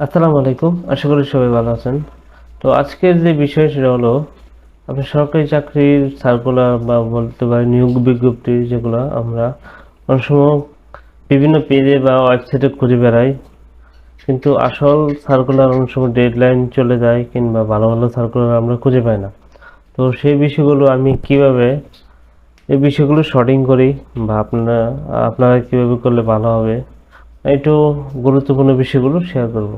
আসসালামু আলাইকুম, আশা করি সবাই ভালো আছেন। তো আজকের যে বিষয় সেটা হলো আপনি সরকারি চাকরির সার্কুলার বা বলতে পারেন নিয়োগ বিজ্ঞপ্তি যেগুলো আমরা অনেক সময় বিভিন্ন পেজে বা ওয়েবসাইটে খুঁজে বেড়াই, কিন্তু আসল সার্কুলার অনেক সময় ডেডলাইন চলে যায় কিংবা ভালো ভালো সার্কুলার আমরা খুঁজে পাই না। তো সেই বিষয়গুলো আমি কিভাবে এই বিষয়গুলো শর্টিং করি বা আপনারা কিভাবে করলে ভালো হবে, একটু গুরুত্বপূর্ণ বিষয়গুলো শেয়ার করব।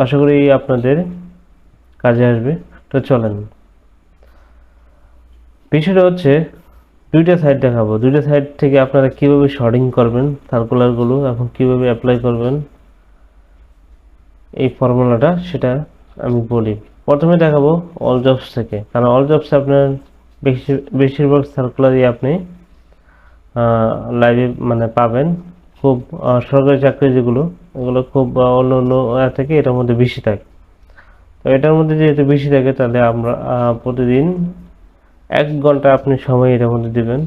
আশা করি আপনাদের কাজে আসবে। তো চলেন, বিষয়টা হচ্ছে দুইটা সাইড দেখাবো। দুইটা সাইড থেকে আপনারা কিভাবে শর্টিং করবেন সার্কুলারগুলো এবং কিভাবে অ্যাপ্লাই করবেন এই ফর্মুলাটা সেটা আমি বলি। প্রথমে দেখাবো অল জবস থেকে, কারণ অল জবস আপনার বেশিরভাগ সার্কুলারই আপনি লাইভে মানে পাবেন। খুব সরকারি চাকরি যেগুলো এগুলো খুব অন্য অন্য থেকে এটার মধ্যে বেশি থাকে। তো এটার মধ্যে যেহেতু বেশি থাকে তাহলে আমরা প্রতিদিন 1 ঘন্টা আপনি সময় এটার মধ্যে দিবেন।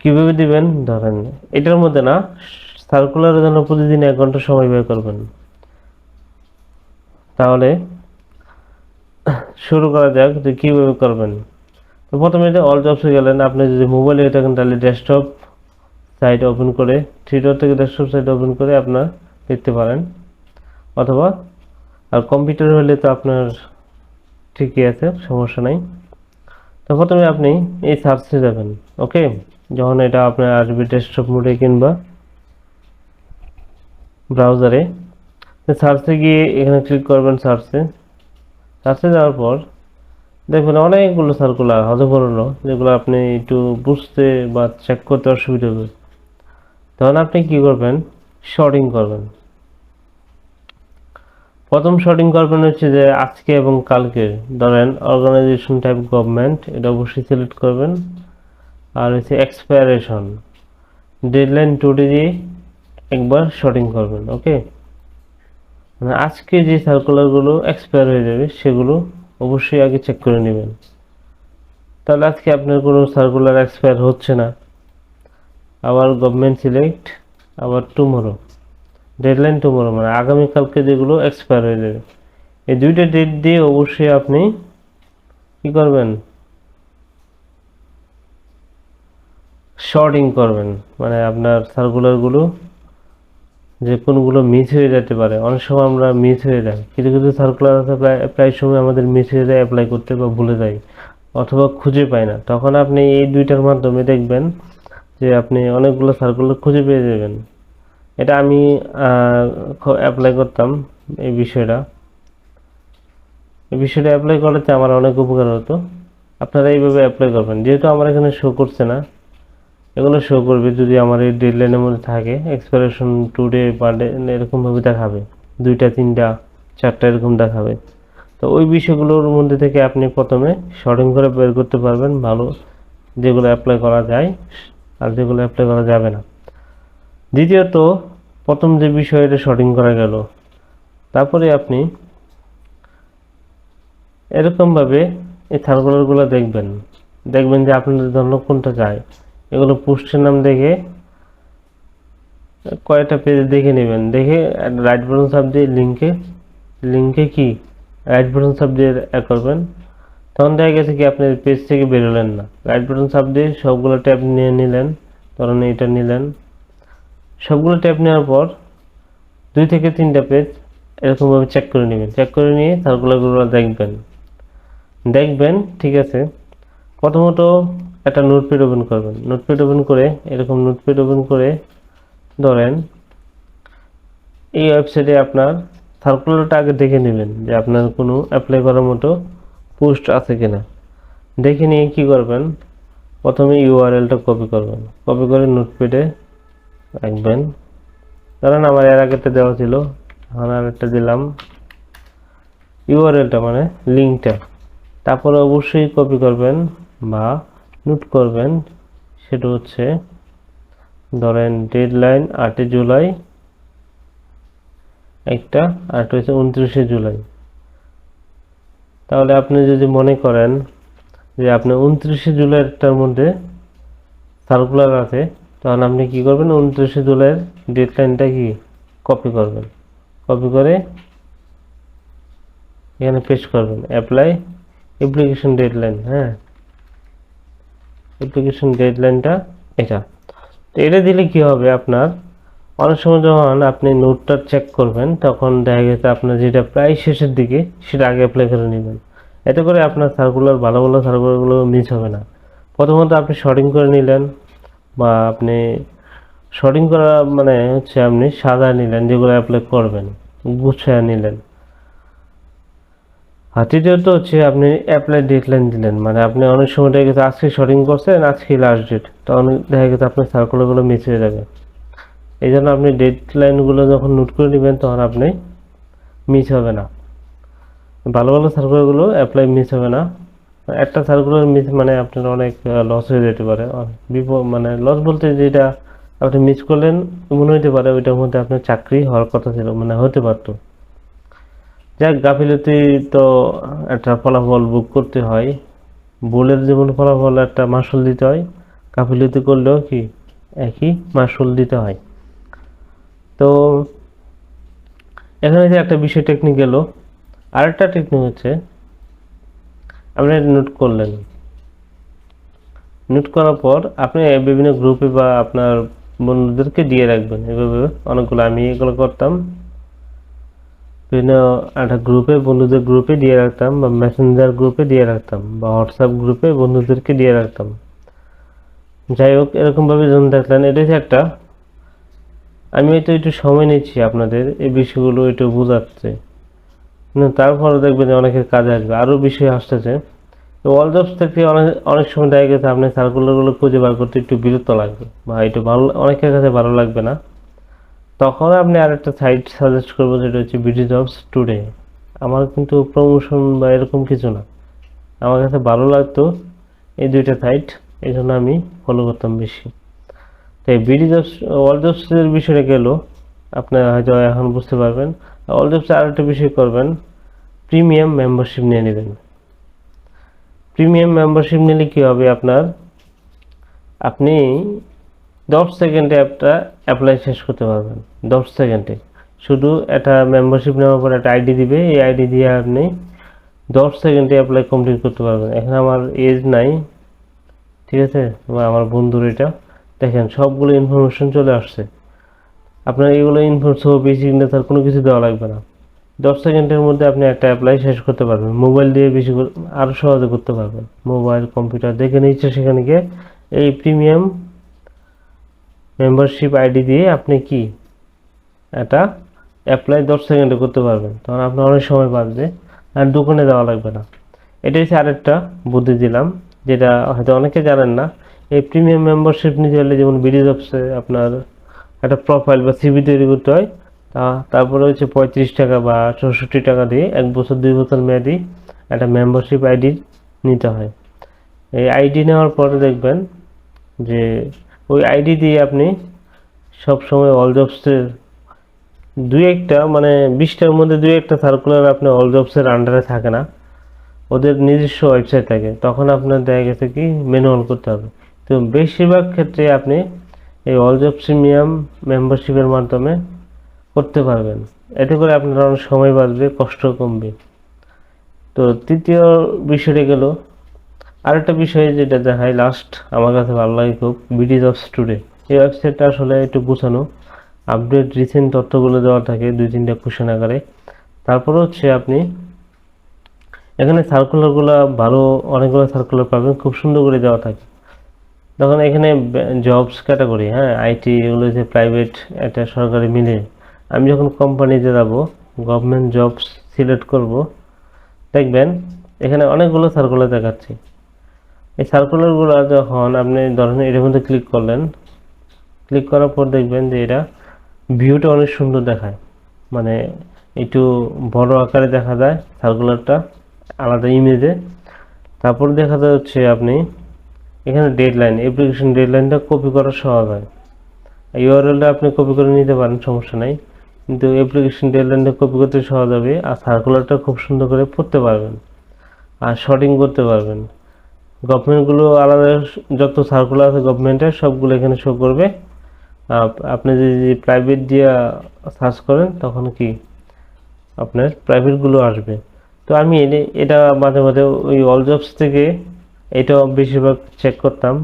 কিভাবে দিবেন, ধরেন এটার মধ্যে না, সার্কুলারের জন্য প্রতিদিন 1 ঘন্টা সময় ব্যয় করবেন। তাহলে শুরু করা যাক যে কিভাবে করবেন। তো প্রথমে যে অল জবসে গেলেন, আপনি যদি মোবাইলে থাকেন তাহলে ডেস্কটপ সাইট ওপেন করে, থ্রি ডট থেকে ডেস্কটপ সাইট ওপেন করে আপনার দেখতে পারেন, অথবা আর কম্পিউটার হলে তো আপনার ঠিকই আছে, সমস্যা নাই। তো প্রথমে আপনি এই সার্চে যাবেন। ওকে, যখন এটা আপনার আসবে ডেস্কটপ মোডে কিংবা ব্রাউজারে, সার্চে গিয়ে এখানে ক্লিক করবেন। সার্চে সার্চে যাওয়ার পর দেখবেন অনেকগুলো সার্কুলার হজবরল, যেগুলো আপনি একটু বুঝতে বা চেক করতে অসুবিধা হবে। তখন আপনি কি করবেন, শর্টিং করবেন। প্রথম শর্টিং করবেন হচ্ছে যে আজকে এবং কালকে, ধরেন অর্গানাইজেশন টাইপ গভর্নমেন্ট, এটা অবশ্যই সিলেক্ট করবেন। আর হচ্ছে এক্সপায়ারেশন, ডেডলাইন টুডে দিয়ে একবার শর্টিং করবেন। ওকে, মানে আজকে যে সার্কুলারগুলো এক্সপায়ার হয়ে যাবে সেগুলো অবশ্যই আগে চেক করে নেবেন। তাহলে আজকে আপনার কোনো সার্কুলার এক্সপায়ার হচ্ছে না। আবার গভর্নমেন্ট সিলেক্ট, আবার টুমোরো, ডেডলাইন টুমোরো, মানে আগামীকালকে যেগুলো এক্সপায়ার হয়ে যাবে। এই দুইটা ডেট দিয়ে অবশ্যই আপনি কি করবেন, শর্টিং করবেন। মানে আপনার সার্কুলারগুলো যে কোনগুলো মিস হয়ে যেতে পারে, অনেক সময় আমরা মিস হয়ে যায়, কিছু কিছু সার্কুলার আছে প্রায় সময় আমাদের মিস হয়ে যায় অ্যাপ্লাই করতে, বা ভুলে যাই অথবা খুঁজে পাই না। তখন আপনি এই দুইটার মাধ্যমে দেখবেন যে আপনি অনেকগুলো সার্কুলার খুঁজে পেয়ে যাবেন। এটা আমি অ্যাপ্লাই করতাম। এই বিষয়টা এই বিষয়টা অ্যাপ্লাই করতে আমার অনেক উপকার হতো। আপনারা এইভাবে অ্যাপ্লাই করবেন। যেহেতু আমার এখানে শো করছে না, এগুলো শো করবে যদি আমার এই ডেডলাইনের মধ্যে থাকে, এক্সপায়ারেশন টুডে বা এরকমভাবে দেখাবে, 2টা 3টা 4টা এরকম দেখাবে। তো ওই বিষয়গুলোর মধ্যে থেকে আপনি প্রথমে শর্টিং করে বের করতে পারবেন ভালো, যেগুলো অ্যাপ্লাই করা যায় আর যেগুলো অ্যাপ্লাই করা যাবে না। দ্বিতীয়ত, প্রথম যে বিষয়টা শর্টিং করা গেল, তারপরে আপনি এরকমভাবে এই সার্কুলারগুলো দেখবেন, দেখবেন যে আপনাদের জন্য কোনটা চাই। এগুলো পোস্টের নাম দেখে কয়েকটা পেজ দেখে নেবেন, দেখে রাইট বাটন চাপ দিয়ে লিঙ্কে কি রাইট বাটন চাপ দিয়ে করবেন। তখন দেখা গেছে কি আপনি পেজ থেকে বেরোলেন না, রাইট বাটন চাপ দিয়ে সবগুলো ট্যাব নিয়ে নিলেন। ধরুন এটা নিলেন, সবগুলো ট্যাব নেওয়ার পর 2 থেকে 3টা পেজ এরকমভাবে চেক করে নেবেন। চেক করে নিয়ে সার্কুলারগুলো দেখবেন ঠিক আছে। প্রথমত একটা নোটপ্যাড ওপেন করবেন। নোটপ্যাড ওপেন করে এরকম নোটপ্যাড ওপেন করে ধরেন এই ওয়েবসাইটে আপনার সার্কুলারটা আগে দেখে নেবেন যে আপনার কোনো অ্যাপ্লাই করার মতো পোস্ট আছে কিনা। দেখে নিয়ে কি করবেন, প্রথমে ইউআরএলটা কপি করবেন, কপি করে নোটপ্যাডে রাখবেন। ধরেন আমার এর আগেটা দেওয়া ছিল, এখন আর একটা দিলাম ইউআরএলটা, মানে লিঙ্কটা। তারপরে অবশ্যই কপি করবেন বা নোট করবেন, সেটা হচ্ছে ধরেন ডেডলাইন 8 জুলাই একটা, আর হচ্ছে 29 জুলাই। তাহলে আপনি যদি মনে করেন যে আপনি 29 জুলাইটার মধ্যে সার্কুলার আছে, তাহলে আপনি কি করবেন, 29 জুলাইয়ের ডেডলাইনটা কি কপি করবেন। কপি করে এখানে পেস্ট করবেন, অ্যাপ্লাই অ্যাপ্লিকেশন ডেডলাইন। হ্যাঁ, অ্যাপ্লিকেশন ডেডলাইনটা এটা। তো এটা দিলে কি হবে, আপনার অনেক সময় যখন আপনি নোটটা চেক করবেন তখন দেখা গেছে আপনার যেটা প্রায় শেষের দিকে সেটা আগে অ্যাপ্লাই করে নেবেন। এতে করে আপনার সার্কুলার ভালো ভালো সার্কুলারগুলো মিস হবে না। প্রথমত আপনি শর্টিং করে নিলেন, বা আপনি শর্টিং করা মানে হচ্ছে আপনি সাজায় নিলেন যেগুলো অ্যাপ্লাই করবেন, গুছিয়ে নিলেন। আর তৃতীয়ত হচ্ছে আপনি অ্যাপ্লাই ডেডলাইন দিলেন, মানে আপনি অনেক সময় দেখা গেছে আজকে শর্টিং করছেন, আজকেই লাস্ট ডেট, তখন দেখা গেছে আপনার সার্কুলারগুলো মিস হয়ে যাবে। এই জন্য আপনি ডেডলাইনগুলো যখন নোট করে নেবেন তখন আপনি মিস হবে না, ভালো ভালো সার্কুলারগুলো অ্যাপ্লাই মিস হবে না। একটা সার্কুলার মিস মানে আপনার অনেক লস হয়ে যেতে পারে, মানে লস বলতে যেটা আপনি মিস করলেন মনে হতে পারে ওইটার মধ্যে আপনার চাকরি হওয়ার কথা ছিল, মানে হতে পারতো। যাক, গাফিলতি তো একটা ফলাফল ভোগ করতে হয়, ভুলের যেমন ফলাফল একটা মাসুল দিতে হয়, গাফিলতি করলেও কি একই মাসুল দিতে হয়। তো এখানে যে একটা বিষয় টেকনিক গেল, আরেকটা টেকনিক হচ্ছে আপনি নোট করলেন, নোট করার পর আপনি বিভিন্ন গ্রুপে বা আপনার বন্ধুদেরকে দিয়ে রাখবেন। এভাবে অনেকগুলো আমি এগুলো করতাম, বিভিন্ন একটা গ্রুপে বন্ধুদের গ্রুপে দিয়ে রাখতাম, বা মেসেঞ্জার গ্রুপে দিয়ে রাখতাম, বা হোয়াটসঅ্যাপ গ্রুপে বন্ধুদেরকে দিয়ে রাখতাম। যাই হোক, এরকমভাবে যখন দেখলেন, এটা হচ্ছে একটা, আমি হয়তো একটু সময় নিচ্ছি আপনাদের এই বিষয়গুলো একটু বোঝাচ্ছে, কিন্তু তারপরে দেখবেন যে অনেকের কাজে আসবে, আরও বিষয় আসতেছে। তো অল জবস থেকে অনেক অনেক সময় দেখা গেছে আপনি সার্কুলারগুলো খুঁজে বার করতে একটু বিরক্ত লাগবে, বা একটু ভালো, অনেকের কাছে ভালো লাগবে না। তখন আপনি আরেকটা সাইট সাজেস্ট করবো, যেটা হচ্ছে বিডি জবস টুডে। আমার কিন্তু প্রমোশন বা এরকম কিছু না, আমার কাছে ভালো লাগতো এই দুইটা সাইট, এই জন্য আমি ফলো করতাম বেশি। তো এই বিডি জবস অল জবসের বিষয়টা গেল, আপনারা হয়তো এখন বুঝতে পারবেন। অল জবসে আরেকটা বিষয় করবেন, প্রিমিয়াম মেম্বারশিপ নিয়ে নেবেন। প্রিমিয়াম মেম্বারশিপ নিলে কি হবে, আপনি 10 সেকেন্ডে একটা অ্যাপ্লাই শেষ করতে পারবেন। 10 সেকেন্ডে শুধু একটা মেম্বারশিপ নেওয়ার পর একটা আইডি দিবে, এই আইডি দিয়ে আপনি 10 সেকেন্ডে অ্যাপ্লাই কমপ্লিট করতে পারবেন। এখানে আমার এজ নাই, ঠিক আছে, বা আমার বন্ধুর এটা দেখেন সবগুলো ইনফরমেশন চলে আসছে। আপনার এগুলো ছবি সিগনেচার কোনো কিছু দেওয়া লাগবে না। 10 সেকেন্ডের মধ্যে আপনি একটা অ্যাপ্লাই শেষ করতে পারবেন। মোবাইল দিয়ে বেশি আরও সহজে করতে পারবেন, মোবাইল কম্পিউটার দেখে নিচ্ছে, সেখানে গিয়ে এই প্রিমিয়াম মেম্বারশিপ আইডি দিয়ে আপনি কি এটা অ্যাপ্লাই 10 সেকেন্ডে করতে পারবেন, তখন আপনার অনেক সময় বাঁচবে, আর দোকানে যাওয়া লাগবে না। এটা হচ্ছে আরেকটা বুদ্ধি দিলাম, যেটা হয়তো অনেকে জানেন না। এই প্রিমিয়াম মেম্বারশিপ নিতে হলে যেমন বিডি জবসে আপনার একটা প্রোফাইল বা সিভি তৈরি করতে হয়, তারপরে হচ্ছে 35 টাকা বা 64 টাকা দিয়ে 1 বছর 2 বছর মেয়াদি একটা মেম্বারশিপ আইডি নিতে হয়। এই আইডি নেওয়ার পরে দেখবেন যে ওই আইডি দিয়ে আপনি সব সময় অল জবসের দুই একটা, মানে 20টার মধ্যে দুই একটা সার্কুলার আপনি অল জবসের আন্ডারে থাকে না, ওদের নিজস্ব ওয়েবসাইট থাকে, তখন আপনার দেখা গেছে কি ম্যানুয়াল করতে হবে। তো বেশিরভাগ ক্ষেত্রে আপনি এই অল জব প্রিমিয়াম মেম্বারশিপের মাধ্যমে করতে পারবেন। এতে করে আপনার অনেক সময় বাঁচবে, কষ্ট কমবে। তো তৃতীয় বিষয়টা গেল, আরেকটা বিষয় যেটা দেখায় লাস্ট, আমার কাছে ভালো লাগে খুব, বিডি জবস টুডে। এই ওয়েবসাইটটা আসলে একটু গুছানো, আপডেট রিসেন্ট তথ্যগুলো দেওয়া থাকে 2-3টা কোশ্চেন আকারে। তারপরে হচ্ছে আপনি এখানে সার্কুলারগুলো ভালো, অনেকগুলো সার্কুলার পাবেন, খুব সুন্দর করে দেওয়া থাকে। তখন এখানে জবস ক্যাটাগরি, হ্যাঁ, আইটি, এগুলো যে প্রাইভেট, এটা সরকারি মিলে, আমি যখন কোম্পানিতে যাব, গভর্নমেন্ট জবস সিলেক্ট করব, দেখবেন এখানে অনেকগুলো সার্কুলার দেখাচ্ছে। এই সার্কুলারগুলো যখন আপনি ধরেন এটার মধ্যে ক্লিক করলেন, ক্লিক করার পর দেখবেন যে এটা ভিউটা অনেক সুন্দর দেখায়, মানে একটু বড় আকারে দেখা যায় সার্কুলারটা, আলাদা ইমেজে। তারপর দেখা যাচ্ছে আপনি এখানে ডেডলাইন, অ্যাপ্লিকেশন ডেডলাইনটা কপি করা সহজ হয়। ইউআরএলটা আপনি কপি করে নিতে পারেন, সমস্যা নাই, কিন্তু অ্যাপ্লিকেশন ডেডলাইনটা কপি করতে সহজ হবে। আর সার্কুলারটা খুব সুন্দর করে পড়তে পারবেন, আর শর্টিং করতে পারবেন। গভর্নমেন্টগুলো আলাদা, যত সার্কুলার আছে গভর্নমেন্টের সবগুলো এখানে শো করবে। আপনি যদি প্রাইভেট দিয়ে সার্চ করেন তখন কি আপনার প্রাইভেটগুলো আসবে। তো আমি এটা মাঝে মাঝে ওই অল জবস থেকে এটা বেশিরভাগ চেক করতাম।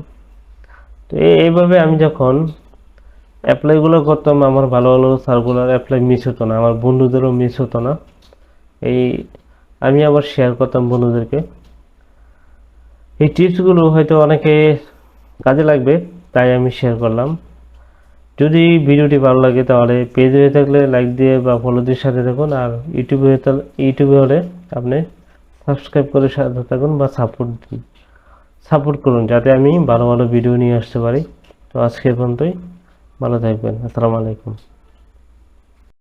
তো এইভাবে আমি যখন অ্যাপ্লাইগুলো করতাম, আমার ভালো ভালো সার্কুলার অ্যাপ্লাই মিস হতো না, আমার বন্ধুদেরও মিস হতো না। এই আমি আবার শেয়ার করতাম বন্ধুদেরকে। এই টিপসগুলো হয়তো অনেকে কাজে লাগবে, তাই আমি শেয়ার করলাম। যদি ভিডিওটি ভালো লাগে তাহলে পেজ হয়ে থাকলে লাইক দিয়ে বা ফলো দিয়ে সাথে থাকুন, আর ইউটিউবে হলে আপনি সাবস্ক্রাইব করে সাথে থাকুন বা সাপোর্ট করুন, যাতে আমি ভালো ভালো ভিডিও নিয়ে আসতে পারি। তো আজকে এ পর্যন্তই, ভালো থাকবেন। আসসালামু আলাইকুম।